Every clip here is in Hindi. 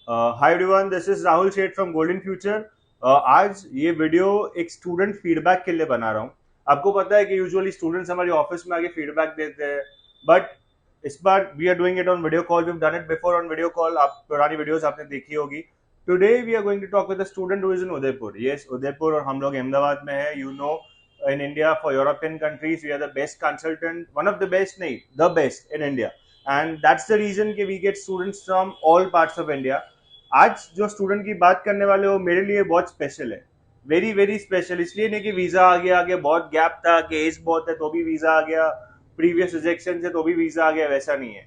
Hi everyone, this is Rahul Sheth from golden future. आज ये वीडियो एक स्टूडेंट फीडबैक के लिए बना रहा हूँ। आपको पता है कि यूजुअली स्टूडेंट्स हमारी ऑफिस में आके फीडबैक देते हैं, बट इस बार we are doing it on video call. We have done it before on video call. आप पुरानी वीडियोस आपने देखी होगी। Today we are going to talk with a student who is in Udaipur. Yes, Udaipur, और हम लोग अहमदाबाद में है। You know, in India, for European countries, we are the best consultant, one of the best, nahi, the best in India. And that's the reason कि we get students from all parts of India. आज जो स्टूडेंट की बात करने वाले हो मेरे लिए बहुत स्पेशल है, वेरी वेरी स्पेशल। इसलिए नहीं कि वीजा आ गया, आगे बहुत गैप था, कि एज बहुत है तो भी वीजा आ गया, प्रीवियस रिजेक्शन से तो भी वीजा आ गया, वैसा नहीं है।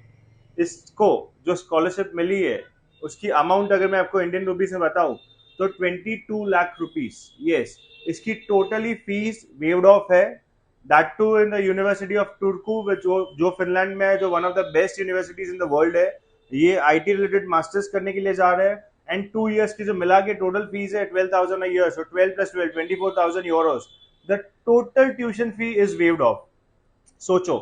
इसको जो स्कॉलरशिप मिली है उसकी अमाउंट अगर मैं आपको इंडियन रुपीज में बताऊं तो 22 लाख रुपीज। यस, इसकी टोटली फीस वेव्ड ऑफ है। That too in the university of Turku, जो फिनलैंड में है, जो one of the best universities in the world है। ये आईटी रिलेटेड मास्टर्स करने के लिए जा रहे हैं। एंड 2 इयर्स की जो मिला के टोटल फीस है 12,000 a year, so 12 + 12 24,000 Euros. The total tuition fee is waived of. सोचो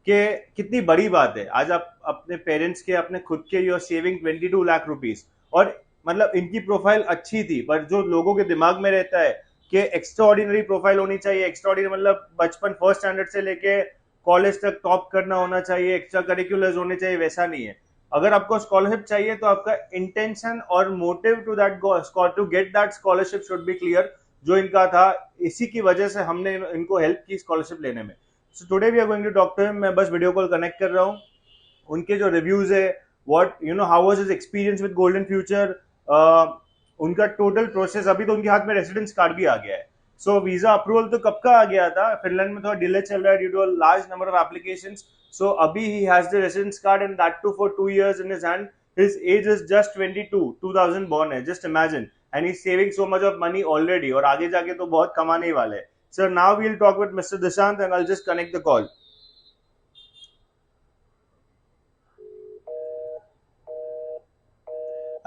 कि कितनी बड़ी बात है। आज आप अपने पेरेंट्स के, अपने खुद के, you are saving 22 lakh rupees. और मतलब इनकी प्रोफाइल अच्छी थी, पर जो लोगों के दिमाग में रहता है कि एक्स्ट्रा ऑर्डिनरी प्रोफाइल होनी चाहिए, एक्स्ट्रा ऑर्डिनरी मतलब बचपन फर्स्ट स्टैंडर्ड से लेके कॉलेज तक टॉप करना होना चाहिए, एक्स्ट्रा करिकुलर्स होने चाहिए, वैसा नहीं है। अगर आपको स्कॉलरशिप चाहिए तो आपका इंटेंशन और motive to that to get that scholarship should be clear, जो इनका था। इसी की वजह से हमने इनको हेल्प की स्कॉलरशिप लेने में। So today we are going to talk to him. मैं बस वीडियो कॉल कनेक्ट कर रहा हूँ। उनके जो रिव्यूज है, what you know, how was his experience with golden future, उनका टोटल प्रोसेस। अभी तो उनके हाथ में रेसिडेंस कार्ड भी आ गया है। सो वीजा अप्रूवल तो कब का आ गया था, फिनलैंड में थोड़ा डिले चल रहा है due to a large number of applications. So अभी ही has the residence card and that too for 2 years in his hand. His age is just 22, 2000 born है, just imagine. And he saving so much of money already, और आगे जाके तो बहुत कमाने ही वाले हैं। Sir, now we will talk with mister Dishant and I will just connect the call.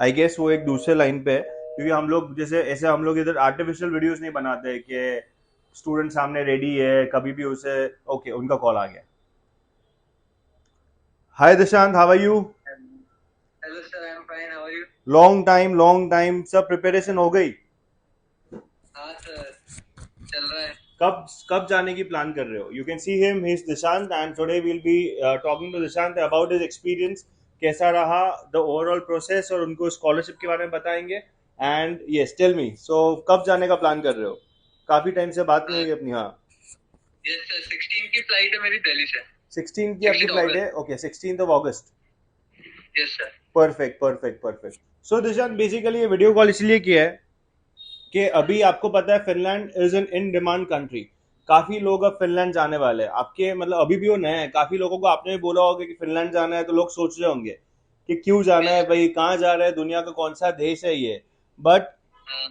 I guess वो एक दूसरे लाइन पे है, क्योंकि हम लोग जैसे ऐसे हम लोग इधर आर्टिफिशियल वीडियोस नहीं बनाते कि स्टूडेंट सामने रेडी है कभी भी उसे। ओके, उनका कॉल आ गया। Hi Dishant, how are you? Hello sir, I am fine, how are you? Long time, long time. सब प्रिपरेशन हो गई? हाँ सर, चल रहा है। कब कब जाने की प्लान कर रहे हो? You can see him, he is Dishant, and today will be talking to Dishant about his experience, कैसा रहा द ओवरऑल प्रोसेस, और उनको स्कॉलरशिप के बारे में बताएंगे। एंड यस, टेल मी, सो कब जाने का प्लान कर रहे हो? काफी टाइम से बात नहीं हुई अपनी। हाँ, यस सर, 16 की फ्लाइट है मेरी दिल्ली से। 16 की आपकी 16 फ्लाइट है? अगस्त। ओके, 16 अगस्त। Yes sir. Perfect perfect perfect. So Dishant, basically ये वीडियो कॉल इसलिए किया है कि अभी आपको पता है Finland is an in demand country. काफी लोग अब फिनलैंड जाने वाले हैं। आपके मतलब अभी भी वो नए हैं, काफी लोगों को आपने भी बोला होगा कि फिनलैंड जाना है, तो लोग सोच रहे होंगे कि क्यों जाना है भाई, कहाँ जा रहा है, दुनिया का कौन सा देश है ये। बट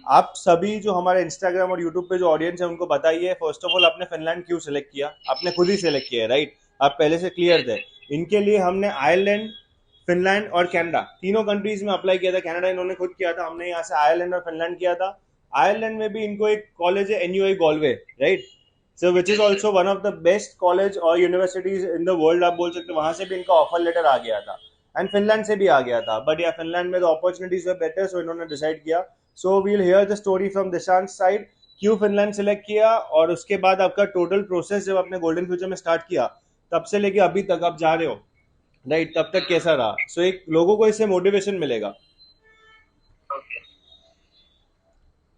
आप सभी जो हमारे इंस्टाग्राम और यूट्यूब पे जो ऑडियंस है उनको बताइए, फर्स्ट ऑफ ऑल आपने फिनलैंड क्यों सिलेक्ट किया? आपने खुद ही सिलेक्ट किया है, राइट? आप पहले से क्लियर थे। इनके लिए हमने आयरलैंड, फिनलैंड और कनाडा, तीनों कंट्रीज में अप्लाई किया था। कनाडा इन्होंने खुद किया था, हमने यहाँ से आयरलैंड और फिनलैंड किया था। आयरलैंड में भी इनको एक कॉलेज है, NUI Galway, right? So which is yes sir. Also one of the best college और यूनिवर्सिटीज इन द वर्ल्ड, आप बोल सकते हो। वहां से भी इनका ऑफर लेटर आ गया था, एंड फिनलैंड से भी आ गया था। बट या फिनलैंड में the opportunities were better, so इन्होंने डिसाइड किया। So we'll hear the story from Dishant side, क्यों फिनलैंड सेलेक्ट किया, और उसके बाद आपका टोटल प्रोसेस जब आपने गोल्डन फ्यूचर में स्टार्ट किया तब से लेके अभी तक आप जा रहे हो, राइट? तब तक कैसा रहा? सो एक लोगों को इससे मोटिवेशन मिलेगा। ओके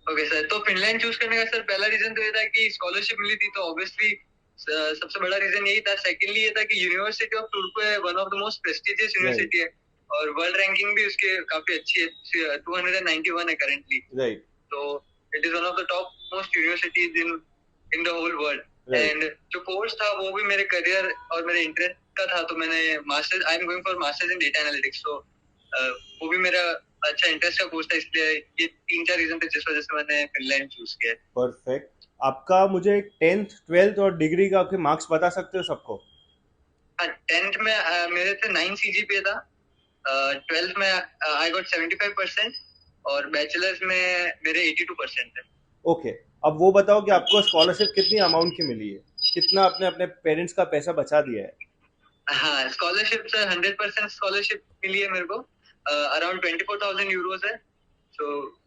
ओके सर, तो फिनलैंड चूज करने का सर पहला रीजन तो ये था कि स्कॉलरशिप मिली थी, तो ऑब्वियसली सबसे बड़ा रीजन यही था। सेकेंडली ये था कि यूनिवर्सिटी ऑफ टुर्को है, one of the most prestigious right, university है, और वर्ल्ड रैंकिंग भी उसके काफी अच्छी है, 291 है करेंटली। राइट, तो it is one of the top most universities in the whole world. Right. And जो कोर्स था वो भी मेरे करियर और मेरे इंटरेस्ट का था, तो मैंने masters, I am going for masters in data analytics. तो वो भी मेरा अच्छा इंटरेस्ट का कोर्स था, इसलिए ये 3-4 रीजन थे जिस वजह से मैंने फिनलैंड चूज किया। परफेक्ट। आपका मुझे 10th 12th और डिग्री का आपके मार्क्स बता सकते हो सबको? हाँ, 10th में मेरे थे 9 CGPA था। 12th में आई गॉट 75%, और बैचलर्स में मेरे 82% थे। ओके, अब वो बताओ कि आपको स्कॉलरशिप कितनी अमाउंट की मिली है, कितना आपने अपने पेरेंट्स का पैसा बचा दिया है? हाँ, स्कॉलरशिप सर 100% स्कॉलरशिप मिली है मेरे को। अराउंड 24,000 यूरोज है, so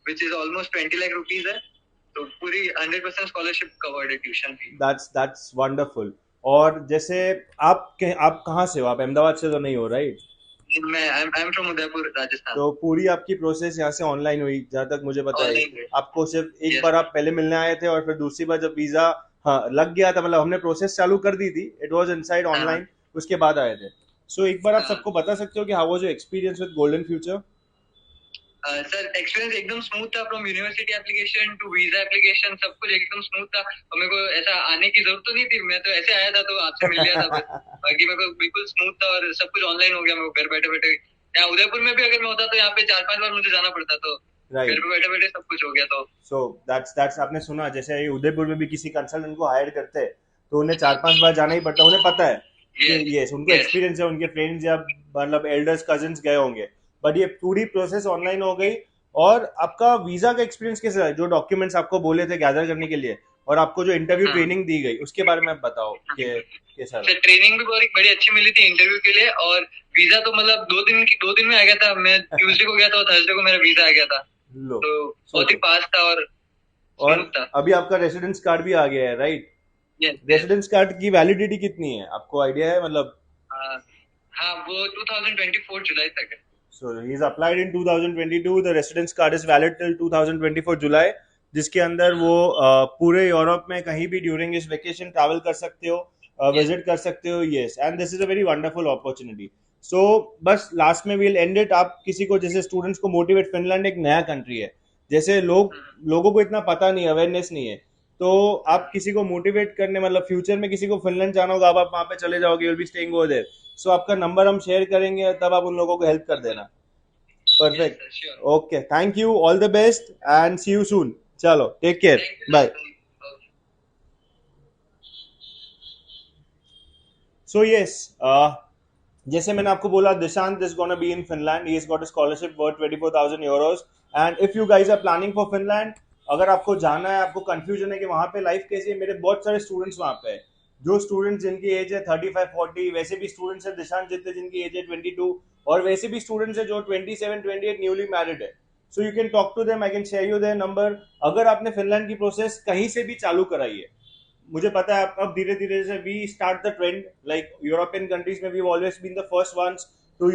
which is almost 20 lakh rupees है, तो पूरी 100% स्कॉलरशिप कवर्ड है ट्यूशन फी। that's wonderful. और जैसे आप कहाँ से हो? आप अहमदाबाद से तो नहीं हो, राइट? मैं I am from Udaipur Rajasthan. तो पूरी आपकी प्रोसेस यहाँ से ऑनलाइन हुई, जहाँ तक मुझे पता है। ऑनलाइन आपको सिर्फ एक Yes. बार आप पहले मिलने आए थे और फिर दूसरी बार जब वीजा हाँ लग गया था, मतलब हमने प्रोसेस चालू कर दी थी, इट वाज इनसाइड हाँ। ऑनलाइन, उसके बाद आए थे। सो एक बार आप हाँ। सबको बता सकते हो कि how was your experience with golden future? Sir experience एकदम स्मूथ था, from university application to visa application सब कुछ एकदम स्मूथ था, और मेरे को ऐसा आने की जरूरत तो नहीं थी, मैं तो ऐसे आया था तो आपसे मिल लिया था बस। बाकी मेरे को बिल्कुल स्मूथ था और सब कुछ ऑनलाइन हो गया, मेरे को घर बैठे बैठे। यहाँ उदयपुर में भी अगर मैं होता तो यहाँ पे 4-5 बार मुझे जाना पड़ता, तो घर राइट। पे बैठे बैठे सब कुछ हो गया। तो सो दैट्स आपने सुना, जैसे ये उदयपुर में भी किसी कंसल्टेंट को हायर करते हैं तो उन्हें 4-5 बार जाना ही पड़ता है, उन्हें पता है कि Yes. उनको Yes. एक्सपीरियंस है, उनके फ्रेंड्स या मतलब एल्डर्स कजिन्स गए होंगे, बट ये पूरी प्रोसेस ऑनलाइन हो गई। और आपका वीजा का एक्सपीरियंस कैसा है? जो डॉक्यूमेंट्स आपको बोले थे गैदर करने के लिए और आपको जो इंटरव्यू हाँ। ट्रेनिंग दी गई, उसके बारे में आप बताओ कि कैसा सर ट्रेनिंग भी बड़ी अच्छी मिली थी इंटरव्यू के लिए, और वीजा तो मतलब 2 दिन में आ गया था। मैं ट्यूसडे को गया था और थर्सडे को मेरा वीजा आ गया था, लो। तो बहुत ही फास्ट था और और स्मूथ था। अभी आपका रेसिडेंस कार्ड भी आ गया है, राइट? Yes. रेसिडेंस कार्ड की वैलिडिटी कितनी है, आपको आइडिया है? मतलब हाँ वो 2024 जुलाई तक है। So he's applied in 2022. The residence card is valid till 2024 जुलाई, जिसके अंदर वो पूरे यूरोप में कहीं भी ड्यूरिंग इस वेकेशन ट्रैवल कर सकते हो, विजिट कर सकते हो। Yes, and this is a very wonderful opportunity. So बस लास्ट में वील एंड इट। आप किसी को, जैसे स्टूडेंट्स को मोटिवेट, फिनलैंड एक नया कंट्री है, जैसे लोगों को इतना पता नहीं, अवेयरनेस नहीं है, तो आप किसी को मोटिवेट करने, मतलब फ्यूचर में किसी को फिनलैंड जाना होगा, आप वहां पे चले जाओगे, you'll be staying over there. सो आपका नंबर हम शेयर करेंगे, तब आप उन लोगों को हेल्प कर देना। Perfect. Yes, sir, sure. Okay, thank you, all the best and see you soon. चलो, take care, Thank you, sir. Bye. Okay. So yes, जैसे मैंने आपको बोला, Dishant is gonna be in Finland. He has got a scholarship worth 24,000 euros. And if you guys are planning for Finland, अगर आपको जाना है, आपको कंफ्यूजन है कि वहां पे लाइफ कैसी है, मेरे बहुत सारे स्टूडेंट्स वहां पे है, जो स्टूडेंट्स जिनकी एज है 35-40, वैसे भी स्टूडेंट्स है दिशांत जितने जिनकी एज है 22, और वैसे भी स्टूडेंट्स है जो 27-28 न्यूली मैरिड है। So you can talk to them, I can share you their number. अगर आपने फिनलैंड की प्रोसेस कहीं से भी चालू कराई है, मुझे पता है अब धीरे धीरे से we start the trend, like European countries में we always been the first ones to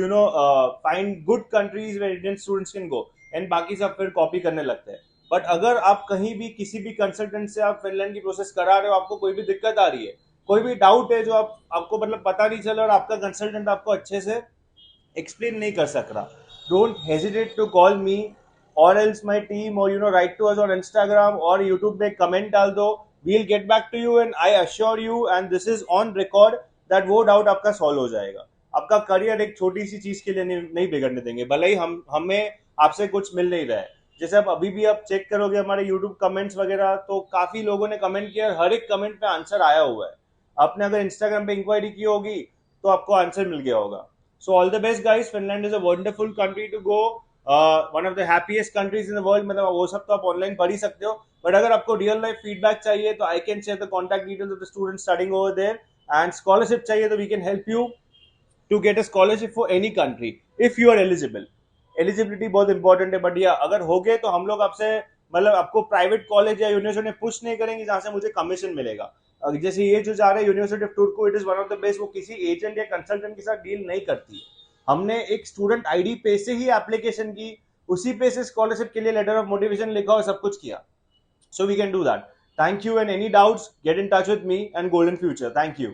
find good countries where Indian students can go, and बाकी सब फिर कॉपी करने लगते हैं। बट अगर आप कहीं भी किसी भी कंसल्टेंट से आप फिनलैंड की प्रोसेस करा रहे हो, आपको कोई भी दिक्कत आ रही है, कोई भी डाउट है जो आपको मतलब पता नहीं चला और आपका कंसल्टेंट आपको अच्छे से एक्सप्लेन नहीं कर सक रहा, don't hesitate to call me or else my team, और write to us on Instagram और यूट्यूब में कमेंट डाल दो। we'll get back to you and I assure you, and this is on record, that वो डाउट आपका सॉल्व हो जाएगा। आपका करियर एक छोटी सी चीज के लिए नहीं बिगड़ने देंगे, भले ही हमें आपसे कुछ मिल नहीं रहा है। जैसे अब अभी भी आप चेक करोगे हमारे यूट्यूब कमेंट्स वगैरह, तो काफी लोगों ने कमेंट किया, हर एक कमेंट पे आंसर आया हुआ है। आपने अगर इंस्टाग्राम पे इंक्वायरी की होगी तो आपको आंसर मिल गया होगा। So all the best guys, Finland is a wonderful country to go, one of the happiest countries in the world. मतलब वो सब तो आप ऑनलाइन पढ़ ही सकते हो, बट अगर आपको रियल लाइफ फीडबैक चाहिए तो I can share the contact details of the student studying over there, and scholarship चाहिए तो we can help you to get a scholarship for any country if you are eligible. Eligibility बहुत इंपॉर्टेंट है, बट या अगर हो गए तो हम लोग आपसे, मतलब आपको प्राइवेट कॉलेज या यूनिवर्सिटी में पुश नहीं करेंगे जहां से मुझे कमीशन मिलेगा। जैसे ये जो जा रहे हैं university of Turku, it is one of the best, वो किसी एजेंट या कंसल्टेंट के साथ डील नहीं करती है। हमने एक स्टूडेंट आईडी पे से ही एप्लीकेशन की, उसी पे से स्कॉलरशिप के लिए लेटर ऑफ मोटिवेशन लिखा और सब कुछ किया। So we can do that. Thank you, and any doubts, get in touch with me and Golden Future. Thank you.